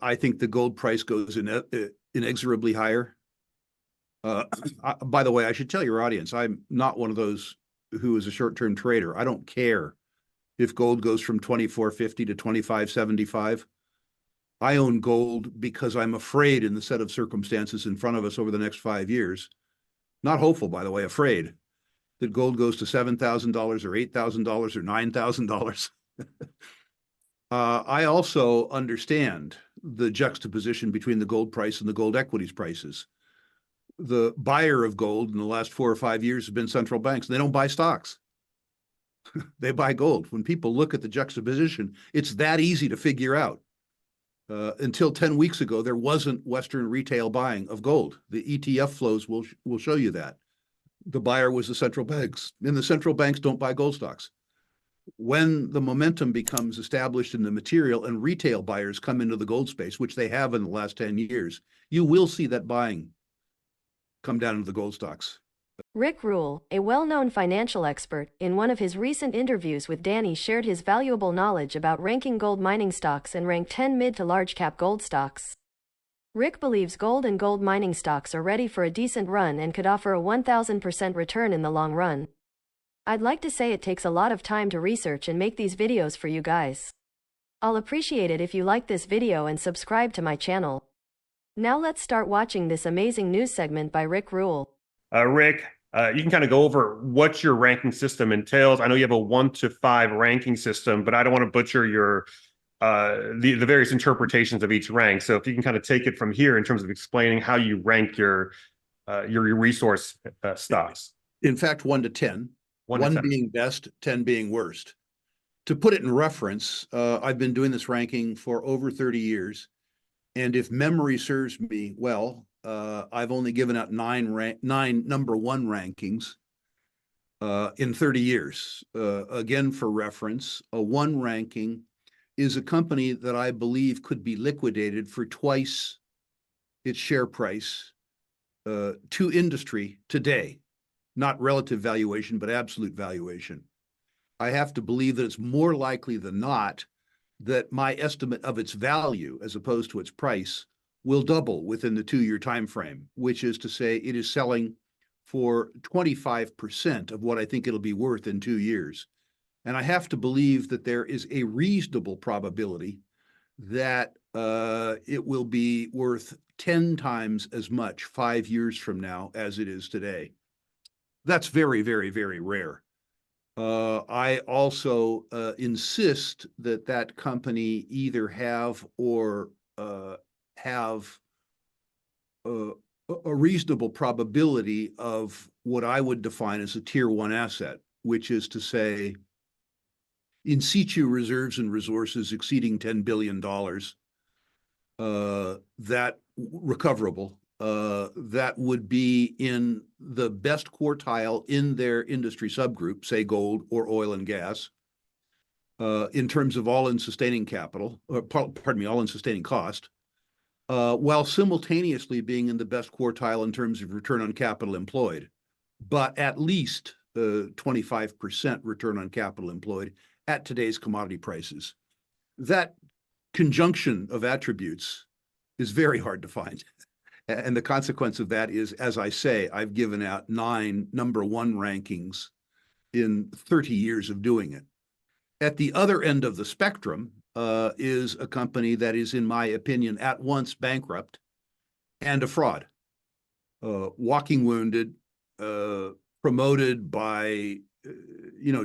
I think the gold price goes inexorably higher. By the way, I should tell your audience, I'm not one of those who is a short-term trader. I don't care if gold goes from 2450 to 2575. I own gold because I'm afraid in the set of circumstances in front of us over the next 5 years, not hopeful, by the way, afraid that gold goes to $7,000 or $8,000 or $9,000. I also understand the juxtaposition between the gold price and the gold equities prices. The buyer of gold in the last 4 or 5 years have been central banks. They don't buy stocks. They buy gold. When people look at the juxtaposition, it's that easy to figure out. Until 10 weeks ago, there wasn't Western retail buying of gold. The ETF flows will show you that. The buyer was the central banks, and the central banks don't buy gold stocks. When the momentum becomes established in the material and retail buyers come into the gold space, which they have in the last 10 years, you will see that buying come down into the gold stocks. Rick Rule, a well-known financial expert, in one of his recent interviews with Danny shared his valuable knowledge about ranking gold mining stocks and ranked 10 mid to large cap gold stocks. Rick believes gold and gold mining stocks are ready for a decent run and could offer a 1,000% return in the long run. I'd like to say it takes a lot of time to research and make these videos for you guys. I'll appreciate it if you like this video and subscribe to my channel. Now let's start watching this amazing news segment by Rick Rule. Rick, you can kind of go over what your ranking system entails. I know you have a 1 to 5 ranking system, but I don't want to butcher your the various interpretations of each rank. So if you can kind of take it from here in terms of explaining how you rank your resource stocks. In fact, 1 to 10. 1 to 10. Being best, 10 being worst. To put it in reference, I've been doing this ranking for over 30 years. And if memory serves me well, I've only given out nine number one rankings in 30 years. Again, for reference, a 1 ranking is a company that I believe could be liquidated for twice its share price to industry today. Not relative valuation, but absolute valuation. I have to believe that it's more likely than not that my estimate of its value as opposed to its price will double within the 2-year time frame, which is to say it is selling for 25% of what I think it'll be worth in 2 years. And I have to believe that there is a reasonable probability that it will be worth 10 times as much 5 years from now as it is today. That's very, very, very rare. I also insist that that company either have or have a reasonable probability of what I would define as a tier 1 asset, which is to say in situ reserves and resources exceeding $10 billion, that recoverable, that would be in the best quartile in their industry subgroup, say gold or oil and gas, in terms of all-in sustaining capital, or pardon me, all-in sustaining cost, while simultaneously being in the best quartile in terms of return on capital employed, but at least 25% return on capital employed at today's commodity prices. That conjunction of attributes is very hard to find. And the consequence of that is, as I say, I've given out 9 number 1 rankings in 30 years of doing it. At the other end of the spectrum is a company that is, in my opinion, at once bankrupt and a fraud. Walking wounded, promoted by,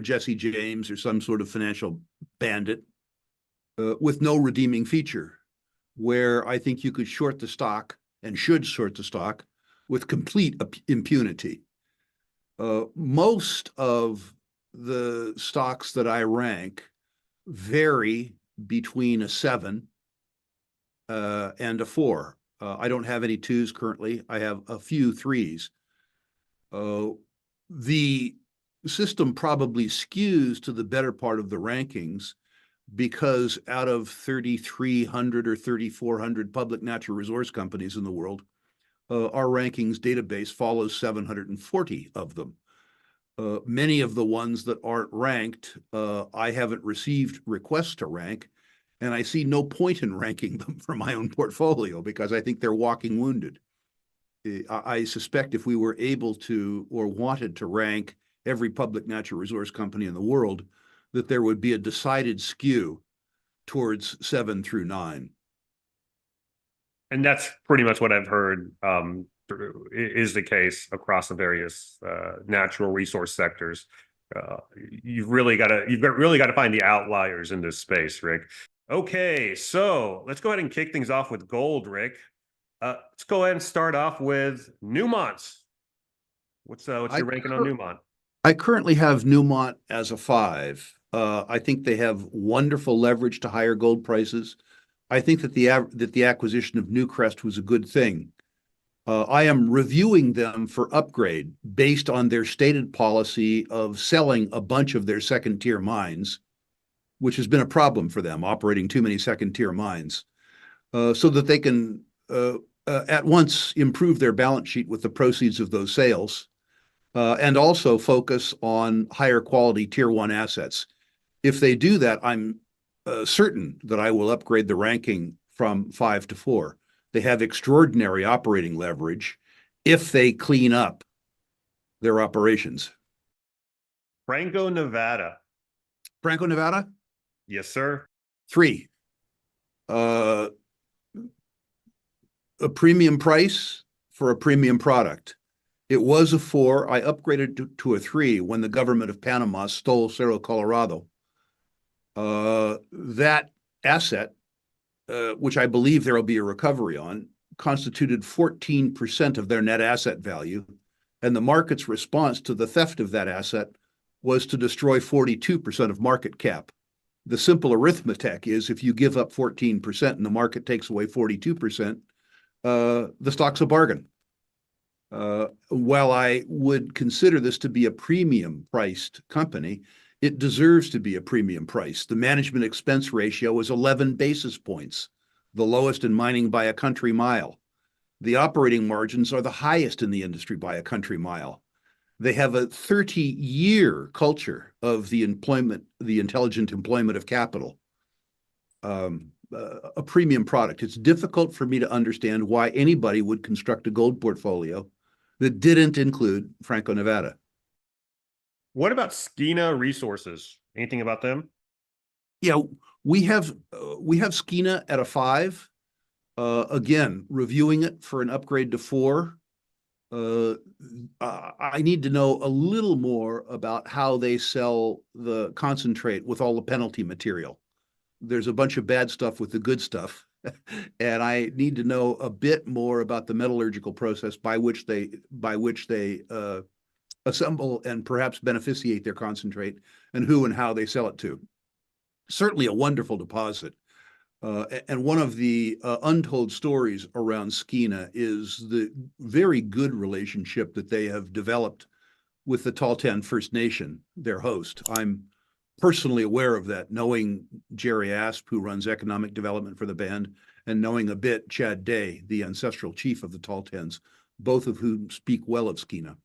Jesse James or some sort of financial bandit with no redeeming feature, where I think you could short the stock and should short the stock with complete impunity. Most of the stocks that I rank vary between a 7 and a 4. I don't have any 2s currently. I have a few 3s. The system probably skews to the better part of the rankings because out of 3,300 or 3,400 public natural resource companies in the world, our rankings database follows 740 of them. Many of the ones that aren't ranked, I haven't received requests to rank, And I see no point in ranking them for my own portfolio because I think they're walking wounded. I suspect if we were able to or wanted to rank every public natural resource company in the world, that there would be a decided skew towards 7 through 9. And that's pretty much what I've heard is the case across the various natural resource sectors. You've really got to find the outliers in this space, Rick. Okay, so let's go ahead and kick things off with gold, Rick. Let's go ahead and start off with Newmont. What's your ranking on Newmont? I currently have Newmont as a 5. I think they have wonderful leverage to higher gold prices. I think that the acquisition of Newcrest was a good thing. I am reviewing them for upgrade based on their stated policy of selling a bunch of their second-tier mines, which has been a problem for them, operating too many second-tier mines, so that they can at once improve their balance sheet with the proceeds of those sales, and also focus on higher quality tier 1 assets. If they do that, I'm certain that I will upgrade the ranking from 5 to 4. They have extraordinary operating leverage if they clean up their operations. Franco-Nevada. Franco-Nevada? Yes, sir. 3. A premium price for a premium product. It was a 4. I upgraded to a 3 when the government of Panama stole Cerro Colorado. That asset, which I believe there will be a recovery on, constituted 14% of their net asset value, and the market's response to the theft of that asset was to destroy 42% of market cap. The simple arithmetic is if you give up 14% and the market takes away 42%, the stock's a bargain. While I would consider this to be a premium priced company, it deserves to be a premium price. The management expense ratio is 11 basis points, the lowest in mining by a country mile. The operating margins are the highest in the industry by a country mile. They have a 30-year culture of the intelligent employment of capital. A premium product. It's difficult for me to understand why anybody would construct a gold portfolio that didn't include Franco-Nevada. What about Skeena Resources? Anything about them? Yeah, we have Skeena at a 5. Again, reviewing it for an upgrade to 4. I need to know a little more about how they sell the concentrate with all the penalty material. There's a bunch of bad stuff with the good stuff, and I need to know a bit more about the metallurgical process by which they assemble and perhaps beneficiate their concentrate, and who and how they sell it to. Certainly a wonderful deposit. And one of the untold stories around Skeena is the very good relationship that they have developed with the Tahltan First Nation, their host. I'm personally aware of that, knowing Jerry Asp, who runs economic development for the band, and knowing a bit Chad Day, the ancestral chief of the Tahltans, both of whom speak well of Skeena.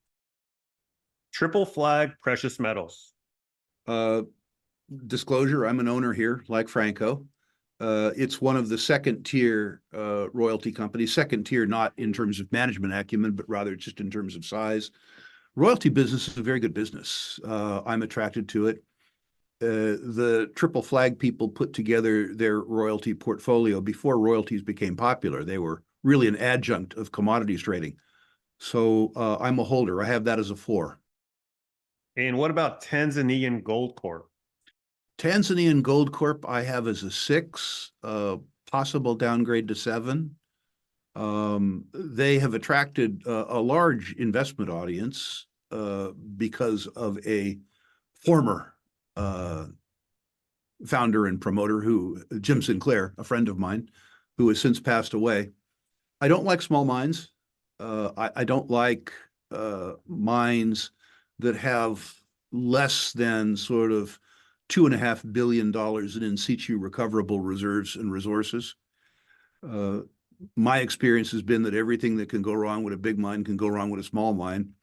Triple Flag Precious Metals. Disclosure, I'm an owner here, like Franco. It's one of the second-tier royalty companies. Second tier, not in terms of management acumen, but rather just in terms of size. Royalty business is a very good business. I'm attracted to it. The Triple Flag people put together their royalty portfolio before royalties became popular. They were really an adjunct of commodities trading. So I'm a holder. I have that as a 4. And what about Tanzanian Gold Corp? Tanzanian Gold Corp I have as a 6, possible downgrade to 7. They have attracted a large investment audience because of a former founder and promoter, Jim Sinclair, a friend of mine, who has since passed away. I don't like small mines. I don't like mines that have less than sort of $2.5 billion in situ recoverable reserves and resources. My experience has been that everything that can go wrong with a big mine can go wrong with a small mine,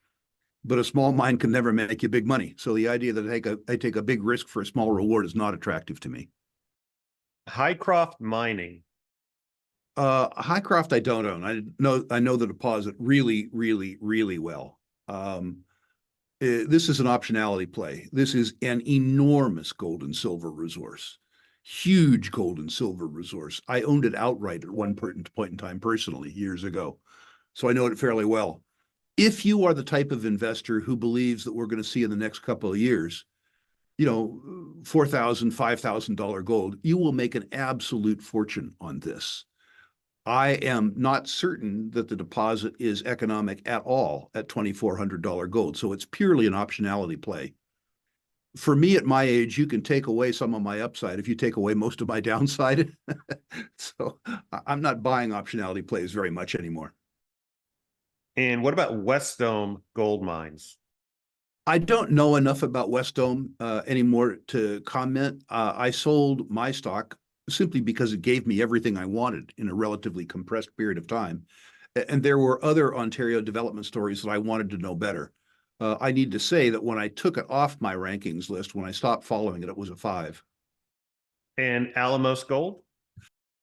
but a small mine can never make you big money. So the idea that I take a big risk for a small reward is not attractive to me. Highcroft Mining. Highcroft, I don't own. I know the deposit really, really, really well. This is an optionality play. This is an enormous gold and silver resource, huge gold and silver resource. I owned it outright at one point in time personally years ago, so I know it fairly well. If you are the type of investor who believes that we're going to see in the next couple of years, $4,000, $5,000 gold, you will make an absolute fortune on this. I am not certain that the deposit is economic at all at $2,400 gold. So it's purely an optionality play. For me, at my age, you can take away some of my upside if you take away most of my downside. So I'm not buying optionality plays very much anymore. And what about West Dome Gold Mines? I don't know enough about West Dome anymore to comment. I sold my stock simply because it gave me everything I wanted in a relatively compressed period of time. And there were other Ontario development stories that I wanted to know better. I need to say that when I took it off my rankings list, when I stopped following it, it was a 5. And Alamos Gold?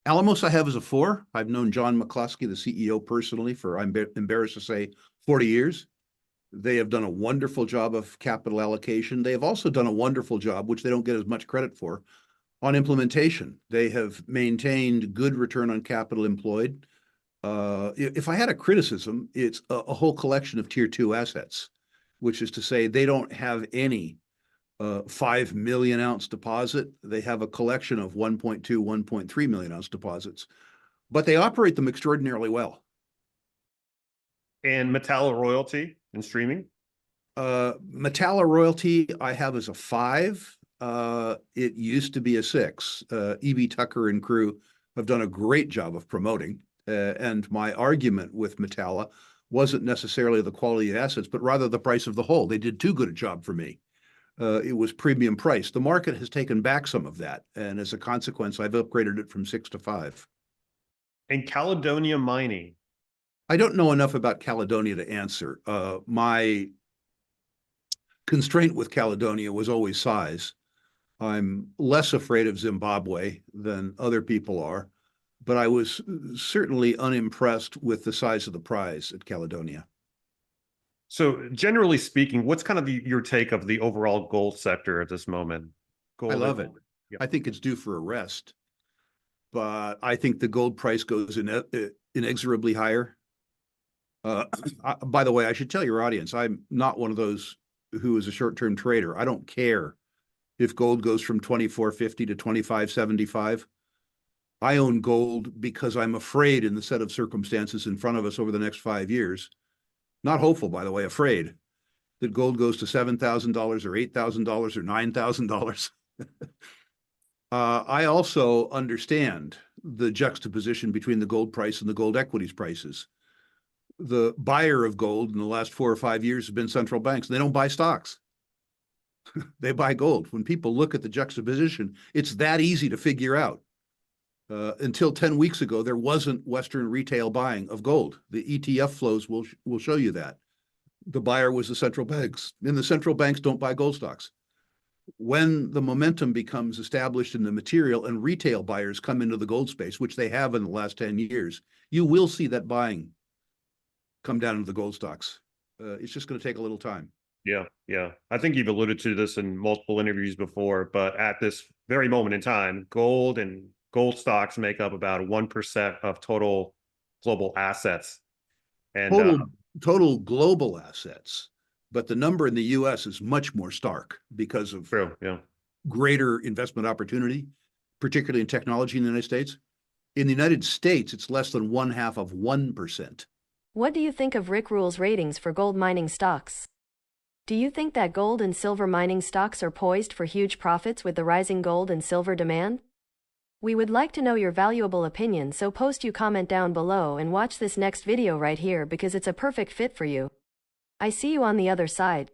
Alamos I have as a 4. I've known John McCluskey, the CEO, personally for, I'm embarrassed to say, 40 years. They have done a wonderful job of capital allocation. They have also done a wonderful job, which they don't get as much credit for, on implementation. They have maintained good return on capital employed. If I had a criticism, it's a whole collection of tier 2 assets, which is to say they don't have any 5 million ounce deposit. They have a collection of 1.2, 1.3 million ounce deposits, but they operate them extraordinarily well. And Metallo Royalty and streaming? Metallo Royalty I have as a 5. It used to be a 6. E.B. Tucker and crew have done a great job of promoting. And my argument with Metallo wasn't necessarily the quality of assets, but rather the price of the whole. They did too good a job for me. It was premium price. The market has taken back some of that. And as a consequence, I've upgraded it from 6 to 5. And Caledonia Mining? I don't know enough about Caledonia to answer. My constraint with Caledonia was always size. I'm less afraid of Zimbabwe than other people are, but I was certainly unimpressed with the size of the prize at Caledonia. So generally speaking, what's kind of your take of the overall gold sector at this moment? I love it. Yeah. I think it's due for a rest, but I think the gold price goes inexorably higher. By the way, I should tell your audience, I'm not one of those who is a short-term trader. I don't care if gold goes from 24.50 to 25.75. I own gold because I'm afraid in the set of circumstances in front of us over the next 5 years, not hopeful, by the way, afraid that gold goes to $7,000 or $8,000 or $9,000. I also understand the juxtaposition between the gold price and the gold equities prices. The buyer of gold in the last 4 or 5 years has been central banks. They don't buy stocks. They buy gold. When people look at the juxtaposition, it's that easy to figure out. Until 10 weeks ago, there wasn't Western retail buying of gold. The ETF flows will show you that. The buyer was the central banks, and the central banks don't buy gold stocks. When the momentum becomes established in the material and retail buyers come into the gold space, which they have in the last 10 years, you will see that buying come down into the gold stocks. It's just going to take a little time. Yeah, yeah. I think you've alluded to this in multiple interviews before, but at this very moment in time, gold and gold stocks make up about 1% of total global assets. And total global assets, but the number in the U.S. is much more stark because of greater investment opportunity, particularly in technology in the United States. In the United States, it's less than 0.5%. What do you think of Rick Rule's ratings for gold mining stocks? Do you think that gold and silver mining stocks are poised for huge profits with the rising gold and silver demand? We would like to know your valuable opinion, so post your comment down below and watch this next video right here because it's a perfect fit for you. I see you on the other side.